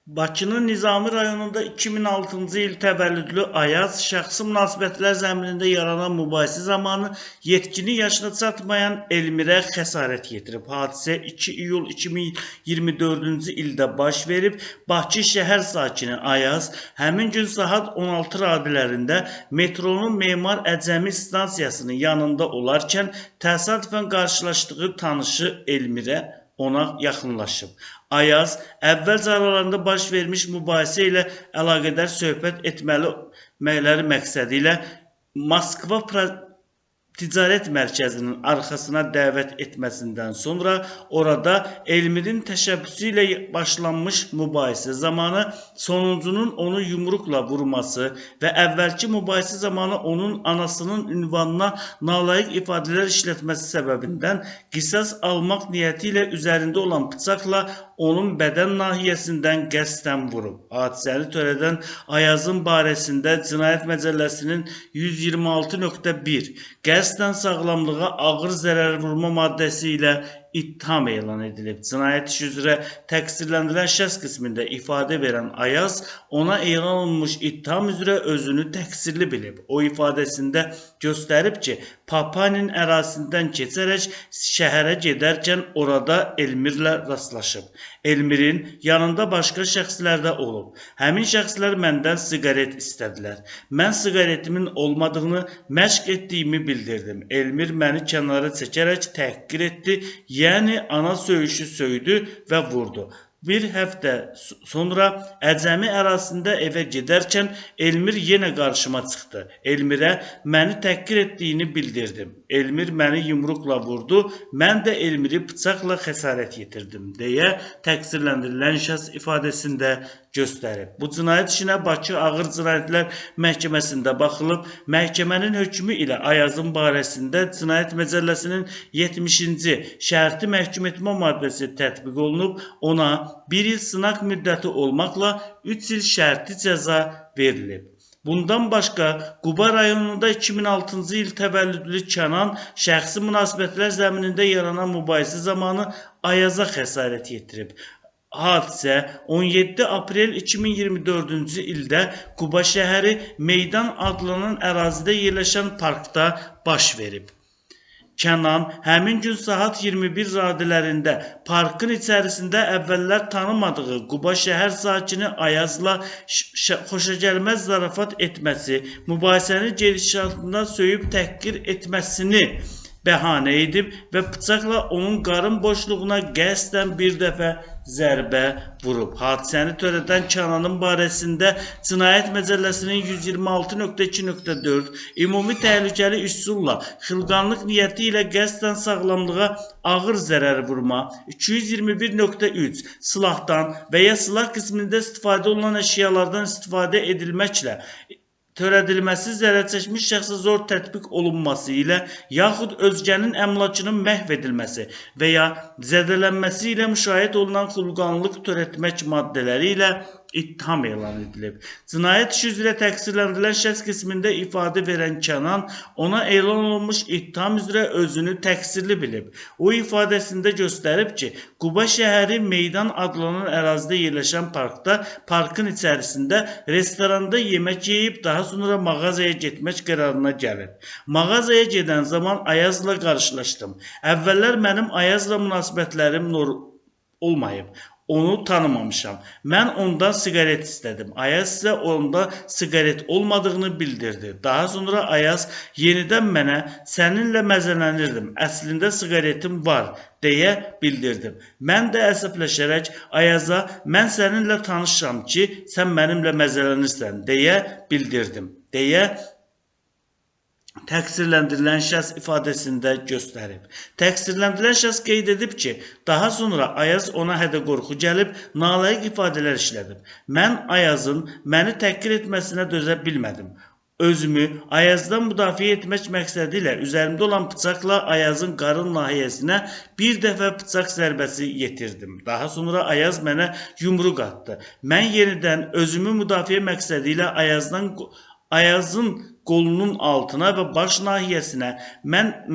Bakının Nizami rayonunda 2006-cı il təvəllüdlü Ayaz şəxsi münasibətlər zəminində yaranan mübahisə zamanı yetkini yaşına çatmayan Elmirə xəsarət yetirib. Hadisə 2 iyul 2024-cü ildə baş verib. Bakı şəhər sakini Ayaz həmin gün saat 16 radələrində metronun Memar Əcəmi stansiyasının yanında olarkən təsadüfən qarşılaşdığı tanışı Elmirə ona yaxınlaşıb. Ayaz əvvəlcə aralarında baş vermiş mübahisə ilə əlaqədar söhbət etmələri məqsədi ilə Moskva ticarət mərkəzinin arxasına dəvət etməsindən sonra orada Elmirin təşəbbüsü ilə başlanmış mübahisə zamanı sonuncunun onu yumruqla vurması və əvvəlki mübahisə zamanı onun anasının ünvanına nalayiq ifadələr işlətməsi səbəbindən qisas almaq niyyəti ilə üzərində olan bıçaqla onun bədən nahiyəsindən qəsdən vurub. Hadisəni törədən Ayazın barəsində Cinayət Məcəlləsinin 126.1 qəsdən sağlamlığa ağır zərər vurma maddəsi ilə ittiham elan edilib. Cinayət işi üzrə təqsirləndirilən şəxs qismində ifadə verən Ayaz ona elan olunmuş ittiham üzrə özünü təqsirli bilib. O ifadəsində göstərib ki, Papanin ərazisindən keçərək şəhərə gedərkən orada Elmirlə rastlaşıb. Elmirin yanında başqa şəxslər də olub. Həmin şəxslər məndən siqaret istədilər. Mən siqaretimin olmadığını məşq etdiyimi bildirdim. Elmir məni kənara çəkərək təhqir etdi, yəni ana söyüşü söydü və vurdu. Bir həftə sonra Əcəmi ərazisində evə gedərkən Elmir yenə qarşıma çıxdı. Elmirə məni təhqir etdiyini bildirdim. Elmir məni yumruqla vurdu, mən də Elmiri bıçaqla xəsarət yetirdim, deyə təqsirləndirilən şəxs ifadəsində göstərib. Bu cinayət işinə Bakı Ağır Cinayətlər Məhkəməsində baxılıb, məhkəmənin hökmü ilə Ayazın barəsində Cinayət Məcəlləsinin 70-ci şərti məhkum etmə maddəsi tətbiq olunub, ona 1 il sınaq müddəti olmaqla 3 il şərti cəza verilib. Bundan başqa, Quba rayonunda 2006-cı il təvəllüdlü Kənan şəxsi münasibətlər zəminində yaranan mübahisə zamanı Ayaza xəsarət yetirib. Hadisə 17 aprel 2024-cü ildə Quba şəhəri Meydan adlanan ərazidə yerləşən parkda baş verib. Kənan həmin gün saat 21 radələrində parkın içərisində əvvəllər tanımadığı Quba şəhər sakini Ayazla xoşagəlməz zarafat etməsi, mübahisəni gedişatında söyüb təhqir etməsini bəhanə edib və bıçaqla onun qarın boşluğuna qəsdən bir dəfə zərbə vurub. Hadisəni törədən Kənanın barəsində Cinayət Məcəlləsinin 126.2.4 ümumi təhlükəli üsulla xılqanlıq niyyəti ilə qəsdən sağlamlığa ağır zərər vurma, 221.3 silahdan və ya silah qismində istifadə olunan əşyalardan istifadə edilməklə törədilməsi zərərçəkmiş şəxsə zor tətbiq olunması ilə yaxud özgənin əmlakının məhv edilməsi və ya zədələnməsi ilə müşahidə olunan xulqanlıq törətmək maddələri ilə ittiham elan edilib. Cinayət işi üzrə təqsirləndirilən şəxs qismində ifadə verən Kənan ona elan olunmuş ittiham üzrə özünü təqsirli bilib. O ifadəsində göstərib ki, Quba şəhəri Meydan adlanan ərazidə yerləşən parkda, parkın içərisində restoranda yemək yeyib, daha sonra mağazaya getmək qərarına gəlib. Mağazaya gedən zaman Ayazla qarşılaşdım. Əvvəllər mənim Ayazla münasibətlərim olmayıb. Onu tanımamışam. Mən ondan siqaret istədim. Ayaz isə onda siqaret olmadığını bildirdi. Daha sonra Ayaz yenidən mənə səninlə məzələnirdim. Əslində siqaretim var, deyə bildirdim. Mən də əsəbləşərək Ayaza mən səninlə tanışam ki, sən mənimlə məzələnirsən, deyə bildirdim. Deyə təqsirləndirilən şəxs ifadəsində göstərib. Təqsirləndirilən şəxs qeyd edib ki, daha sonra Ayaz ona hədə-qorxu gəlib, nalayiq ifadələr işlədib. Mən Ayazın məni təhqir etməsinə dözə bilmədim. Özümü Ayazdan müdafiə etmək məqsədi ilə üzərimdə olan bıçaqla Ayazın qarın nahiyəsinə bir dəfə bıçaq zərbəsi yetirdim. Daha sonra Ayaz mənə yumruq atdı. Mən yenidən özümü müdafiə məqsədi ilə Ayazın qolunun altına və baş nahiyəsinə,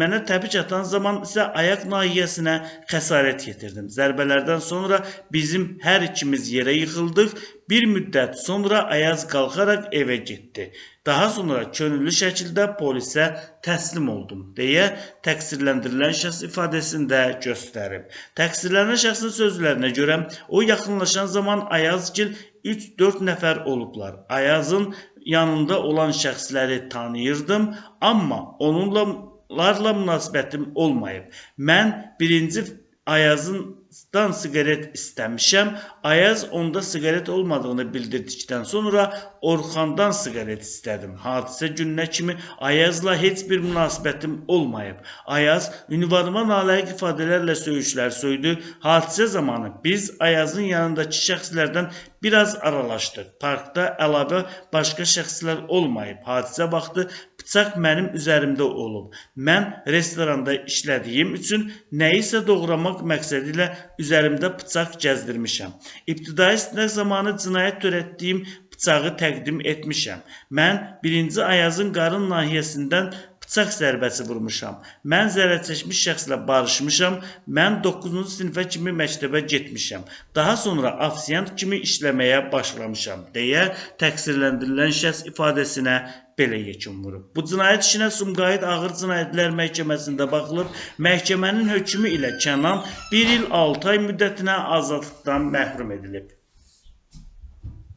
mənə təpik atan zaman isə ayaq nahiyəsinə xəsarət yetirdim. Zərbələrdən sonra bizim hər ikimiz yerə yıxıldıq. Bir müddət sonra Ayaz qalxaraq evə getdi. Daha sonra könüllü şəkildə polisə təslim oldum deyə təqsirləndirilən şəxs ifadəsində göstərib. Təqsirlənən şəxsin sözlərinə görə o yaxınlaşan zaman Ayazgil 3-4 nəfər olublar. Ayazın yanında olan şəxsləri tanıyırdım, amma onlarla münasibətim olmayıb. Mən birinci Ayazdan siqaret istəmişəm. Ayaz onda siqaret olmadığını bildirdikdən sonra Orxandan siqaret istədim. Hadisə gününə kimi Ayazla heç bir münasibətim olmayıb. Ayaz ünvanıma nalayiq ifadələrlə söyüşlər söydü. Hadisə zamanı biz Ayazın yanındakı şəxslərdən biraz aralaşdıq. Parkda əlavə başqa şəxslər olmayıb. Hadisə vaxtı bıçaq mənim üzərimdə olub. Mən restoranda işlədiyim üçün nəyisə doğramaq məqsədi ilə üzərimdə bıçaq gəzdirmişəm. İbtidai istinaq zamanı cinayət törətdiyim bıçağı təqdim etmişəm. Mən birinci Ayazın qarın nahiyəsindən bıçaq zərbəsi vurmuşam. Mən zərər çəkmiş şəxslə barışmışam. Mən 9-cu sinifə kimi məktəbə getmişəm. Daha sonra afisiyant kimi işləməyə başlamışam deyə təqsirləndirilən şəxs ifadəsinə belə yekun vurub. Bu cinayət işinə Sumqayıt Ağır Cinayətlər Məhkəməsində baxılıb. Məhkəmənin hökmü ilə Kənan 1 il 6 ay müddətinə azadlıqdan məhrum edilib.